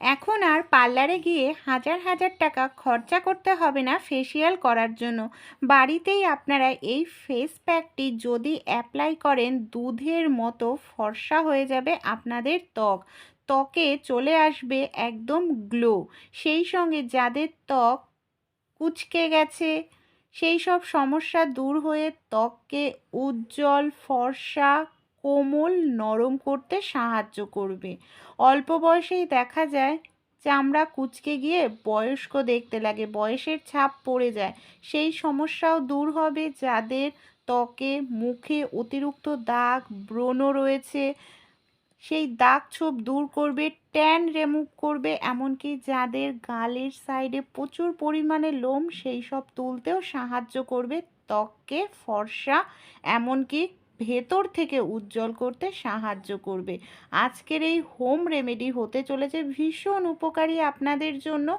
এখন আর পার্লারে গিয়ে হাজার হাজার টাকা খরচা করতে হবে না ফেসিয়াল করার জন্য। বাড়িতেই আপনারা এই ফেস প্যাকটি যদি অ্যাপ্লাই করেন, দুধের মতো ফর্সা হয়ে যাবে আপনাদের ত্বক। ত্বকে চলে আসবে একদম গ্লো। সেই সঙ্গে যাদের ত্বক কুঁচকে গেছে, সেই সব সমস্যা দূর হয়ে ত্বককে উজ্জ্বল, ফর্সা, কোমল, নরম করতে সাহায্য করবে। অল্প বয়সেই দেখা যায় চামড়া কুঁচকে গিয়ে বয়স্ক দেখতে লাগে, বয়সের ছাপ পড়ে যায়। সেই সমস্যাও দূর হবে। যাদের ত্বকে, মুখে অতিরিক্ত দাগ, ব্রণ রয়েছে, সেই দাগ ছোপ দূর করবে, ট্যান রিমুভ করবে। এমনকি যাদের গালের সাইডে প্রচুর পরিমাণে লোম, সেই সব তুলতেও সাহায্য করবে, ত্বককে ফর্সা, এমনকি ভেতর থেকে উজ্জ্বল করতে সাহায্য করবে। আজকের এই হোম রেমেডি হতে চলেছে ভীষণ উপকারী আপনাদের জন্য।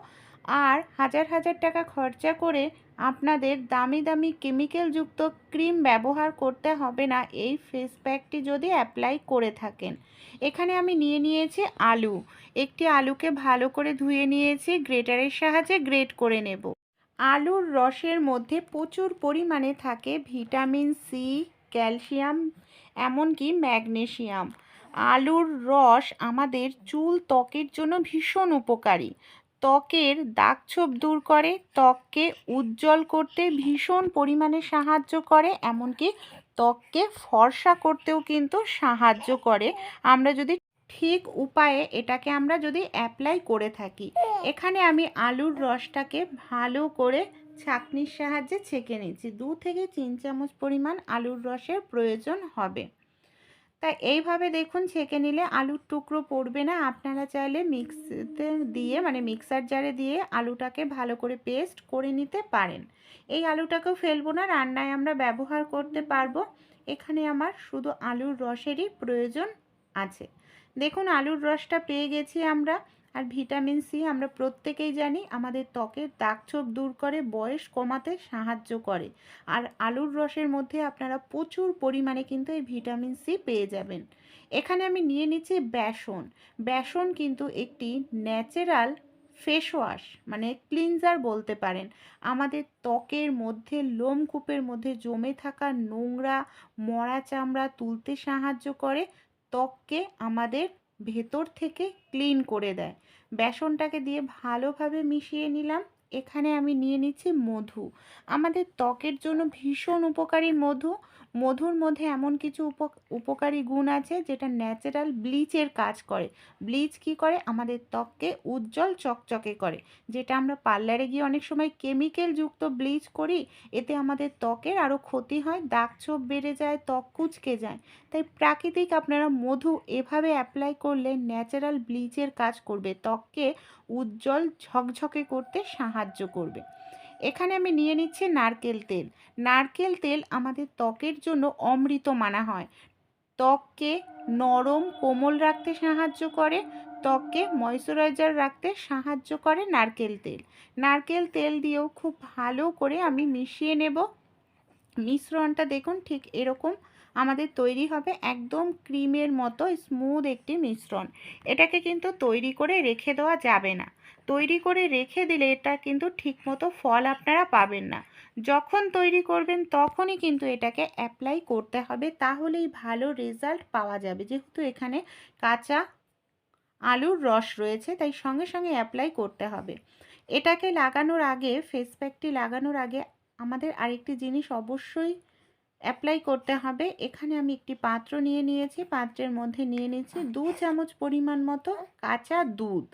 আর হাজার হাজার টাকা খরচা করে আপনাদের দামি দামি কেমিক্যালযুক্ত ক্রিম ব্যবহার করতে হবে না এই ফেস প্যাকটি যদি অ্যাপ্লাই করে থাকেন। এখানে আমি নিয়ে নিয়েছি আলু। একটি আলুকে ভালো করে ধুয়ে নিয়েছি, গ্রেটারের সাহায্যে গ্রেট করে নেব। আলুর রসের মধ্যে প্রচুর পরিমাণে থাকে ভিটামিন সি, ক্যালসিয়াম, এমনকি ম্যাগনেসিয়াম। আলুর রস আমাদের চুল, ত্বকের জন্য ভীষণ উপকারী। ত্বকের দাগছোপ দূর করে, ত্বককে উজ্জ্বল করতে ভীষণ পরিমাণে সাহায্য করে, এমনকি ত্বককে ফর্সা করতেও কিন্তু সাহায্য করে আমরা যদি ঠিক উপায়ে এটাকে আমরা যদি অ্যাপ্লাই করে থাকি। এখানে আমি আলুর রসটাকে ভালো করে ছাঁকনির সাহায্যে ছেঁকে নিচ্ছি। 2 থেকে 3 চামচ পরিমাণ আলুর রসের প্রয়োজন হবে। তাই এইভাবে দেখুন ছেঁকে নিলে আলুর টুকরো পড়বে না। আপনারা চাইলে মিক্সিতে দিয়ে, মানে মিক্সার জারে দিয়ে আলুটাকে ভালো করে পেস্ট করে নিতে পারেন। এই আলুটাকেও ফেলবো না, রান্নায় আমরা ব্যবহার করতে পারবো। এখানে আমার শুধু আলুর রসেরই প্রয়োজন আছে। দেখুন আলুর রসটা পেয়ে গেছি আমরা। আর ভিটামিন সি আমরা প্রত্যেকেই জানি আমাদের ত্বকের দাগছোপ দূর করে, বয়স কমাতে সাহায্য করে। আর আলুর রসের মধ্যে আপনারা প্রচুর পরিমাণে কিন্তু এই ভিটামিন সি পেয়ে যাবেন। এখানে আমি নিয়ে নিচ্ছি বেসন। বেসন কিন্তু একটি ন্যাচারাল ফেস ওয়াশ, মানে ক্লিনজার বলতে পারেন। আমাদের ত্বকের মধ্যে, লোমকূপের মধ্যে জমে থাকা নোংরা, মরা চামড়া তুলতে সাহায্য করে, ত্বককে আমাদের ভেতর থেকে ক্লিন করে দেয়। বেসনটাকে দিয়ে ভালোভাবে মিশিয়ে নিলাম। এখানে আমি নিয়ে নিচ্ছি মধু। আমাদের ত্বকের জন্য ভীষণ উপকারী মধু। মধুর মধ্যে এমন কিছু উপকারী গুণ আছে যেটা ন্যাচারাল ব্লিচের কাজ করে। ব্লিচ কি করে? আমাদের ত্বককে উজ্জ্বল চকচকে করে। যেটা আমরা পার্লারে গিয়ে অনেক সময় কেমিক্যালযুক্ত ব্লিচ করি, এতে আমাদের ত্বকের আরও ক্ষতি হয়, দাগছোপ বেড়ে যায়, ত্বক কুঁচকে যায়। তাই প্রাকৃতিক আপনারা মধু এভাবে অ্যাপ্লাই করলে ন্যাচারাল ব্লিচের কাজ করবে, ত্বককে উজ্জ্বল ঝকঝকে করতে সাহায্য করবে। এখানে আমি নিয়ে নিচ্ছি নারকেল তেল। নারকেল তেল আমাদের ত্বকের জন্য অমৃত মানা হয়। ত্বককে নরম, কোমল রাখতে সাহায্য করে, ত্বককে ময়শ্চারাইজার রাখতে সাহায্য করে নারকেল তেল। নারকেল তেল দিয়েও খুব ভালো করে আমি মিশিয়ে নেব। মিশ্রণটা দেখুন ঠিক এরকম আমাদের তৈরি হবে, একদম ক্রিমের মতো স্মুথ একটি মিশ্রণ। এটাকে কিন্তু তৈরি করে রেখে দেওয়া যাবে না। তৈরি করে রেখে দিলে এটা কিন্তু ঠিকমতো ফল আপনারা পাবেন না। যখন তৈরি করবেন তখনই কিন্তু এটাকে অ্যাপ্লাই করতে হবে, তাহলেই ভালো রেজাল্ট পাওয়া যাবে। যেহেতু এখানে কাঁচা আলুর রস রয়েছে, তাই সঙ্গে সঙ্গে অ্যাপ্লাই করতে হবে। এটাকে লাগানোর আগে, ফেস প্যাকটি লাগানোর আগে আমাদের আরেকটি জিনিস অবশ্যই অ্যাপ্লাই করতে হবে। এখানে আমি একটি পাত্র নিয়ে নিয়েছি, পাত্রের মধ্যে নিয়ে নিয়েছি 2 চামচ পরিমাণ মতো কাঁচা দুধ।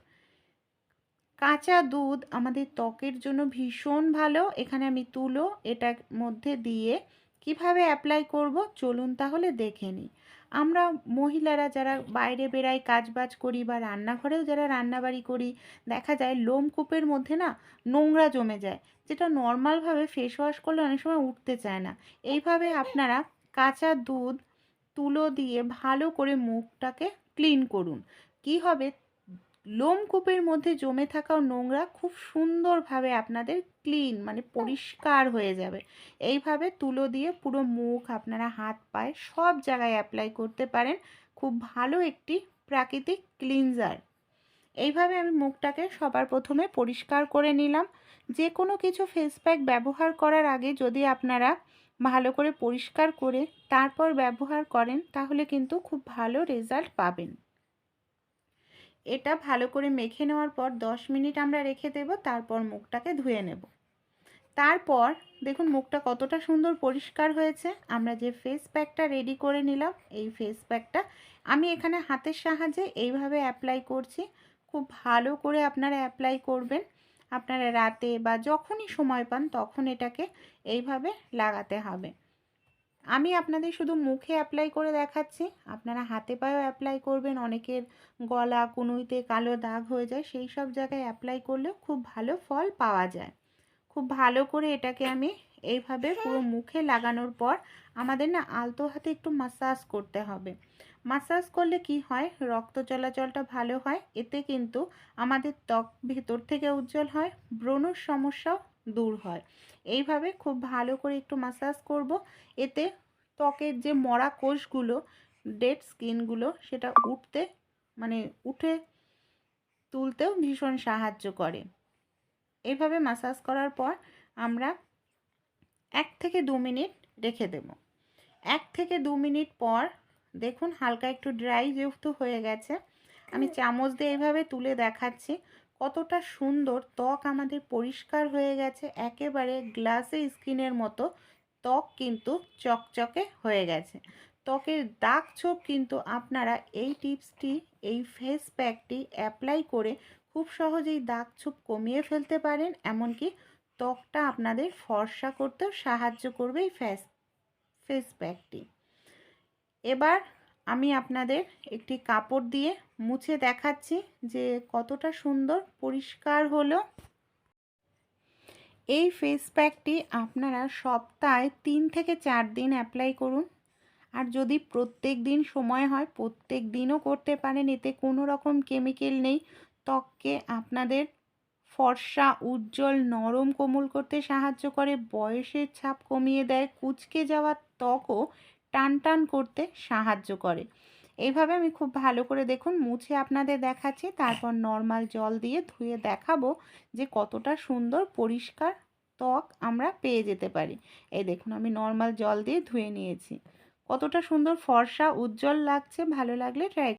কাঁচা দুধ আমাদের ত্বকের জন্য ভীষণ ভালো। এখানে আমি তুলো এটার মধ্যে দিয়ে কিভাবে অ্যাপ্লাই করব চলুন তাহলে দেখে নিই। আমরা মহিলারা যারা বাইরে বেরাই, কাজবাজ করি, বা রান্নাঘরেও যারা রান্নাবাড়ি করি, দেখা যায় লোমকূপের মধ্যে না নোংরা জমে যায়, যেটা নর্মালভাবে ফেস ওয়াশ করলে অনেক সময় উঠতে চায় না। এইভাবে আপনারা কাঁচা দুধ, তুলো দিয়ে ভালো করে মুখটাকে ক্লিন করুন। কি হবে, লোমকূপের মধ্যে জমে থাকা নোংরা খুব সুন্দরভাবে আপনাদের ক্লিন, মানে পরিষ্কার হয়ে যাবে। এইভাবে তুলো দিয়ে পুরো মুখ, আপনারা হাত পায়ে সব জায়গায় অ্যাপ্লাই করতে পারেন। খুব ভালো একটি প্রাকৃতিক ক্লিনজার। এইভাবে আমি মুখটাকে সবার প্রথমে পরিষ্কার করে নিলাম। যে কোনো কিছু ফেস প্যাক ব্যবহার করার আগে যদি আপনারা ভালো করে পরিষ্কার করে তারপর ব্যবহার করেন তাহলে কিন্তু খুব ভালো রেজাল্ট পাবেন। এটা ভালো করে মেখে নেওয়ার পর 10 মিনিট আমরা রেখে দেব, তারপর মুখটাকে ধুয়ে নেব। তারপর দেখুন মুখটা কতটা সুন্দর পরিষ্কার হয়েছে। আমরা যে ফেস প্যাকটা রেডি করে নিলাম, এই ফেস প্যাকটা আমি এখানে হাতের সাহায্যে এইভাবে অ্যাপ্লাই করছি। খুব ভালো করে আপনারা অ্যাপ্লাই করবেন। আপনারা রাতে বা যখনই সময় পান তখন এটাকে এইভাবে লাগাতে হবে। আমি আপনাদের শুধু মুখে অ্যাপ্লাই করে দেখাচ্ছি, আপনারা হাতে পায়েও অ্যাপ্লাই করবেন। অনেকের গলা কনুইতে কালো দাগ হয়ে যায়, সেই সব জায়গায় অ্যাপ্লাই করলেও খুব ভালো ফল পাওয়া যায়। খুব ভালো করে এটাকে আমি এইভাবে পুরো মুখে লাগানোর পর আমাদের না আলতো হাতে একটু মাসাজ করতে হবে। মাসাজ করলে কি হয়, রক্ত চলাচলটা ভালো হয়, এতে কিন্তু আমাদের ত্বক ভেতর থেকে উজ্জ্বল হয়, ব্রণর সমস্যাও দূর হয়। এইভাবে খুব ভালো করে একটু মাসাজ করব। এতে ত্বকের যে মরা কোষগুলো, ডেড স্কিনগুলো, সেটা উঠে তুলতেও ভীষণ সাহায্য করে। এইভাবে মাসাজ করার পর আমরা 1 থেকে 2 মিনিট রেখে দেব। 1 থেকে 2 মিনিট পর দেখুন হালকা একটু ড্রাই যেহেতু হয়ে গেছে, আমি চামচ দিয়ে এইভাবে তুলে দেখাচ্ছি কতটা সুন্দর ত্বক আমাদের পরিষ্কার হয়ে গেছে। একেবারে গ্লাসে স্কিনের মতো ত্বক কিন্তু চকচকে হয়ে গেছে। ত্বকের দাগ ছোপ কিন্তু আপনারা এই টিপসটি, এই ফেস প্যাকটি অ্যাপ্লাই করে খুব সহজেই দাগ ছোপ কমিয়ে ফেলতে পারেন। এমনকি ত্বকটা আপনাদের ফর্সা করতেও সাহায্য করবে এই ফেস প্যাকটি। এবার আমি আপনাদের একটি কাপড় দিয়ে মুছে দেখাচ্ছি যে কতটা সুন্দর পরিষ্কার হলো। এই ফেস প্যাকটি আপনারা সপ্তাহে 3 থেকে 4 দিন অ্যাপ্লাই করুন। আর যদি প্রত্যেক দিন সময় হয় প্রত্যেক দিনও করতে পারেন। এতে কোনো রকম কেমিক্যাল নেই। ত্বককে আপনাদের ফর্সা, উজ্জ্বল, নরম, কোমল করতে সাহায্য করে, বয়সের ছাপ কমিয়ে দেয়, কুঁচকে যাওয়া ত্বকও টান টান করতে সাহায্য করে। এইভাবে আমি খুব ভালো করে দেখুন মুছে আপনাদের দেখাচ্ছি, তারপর নর্মাল জল দিয়ে ধুয়ে দেখাবো যে কতটা সুন্দর পরিষ্কার ত্বক আমরা পেয়ে যেতে পারি। এই দেখুন আমি নর্মাল জল দিয়ে ধুয়ে নিয়েছি। কতটা সুন্দর ফর্সা উজ্জ্বল লাগছে। ভালো লাগলে ট্রাই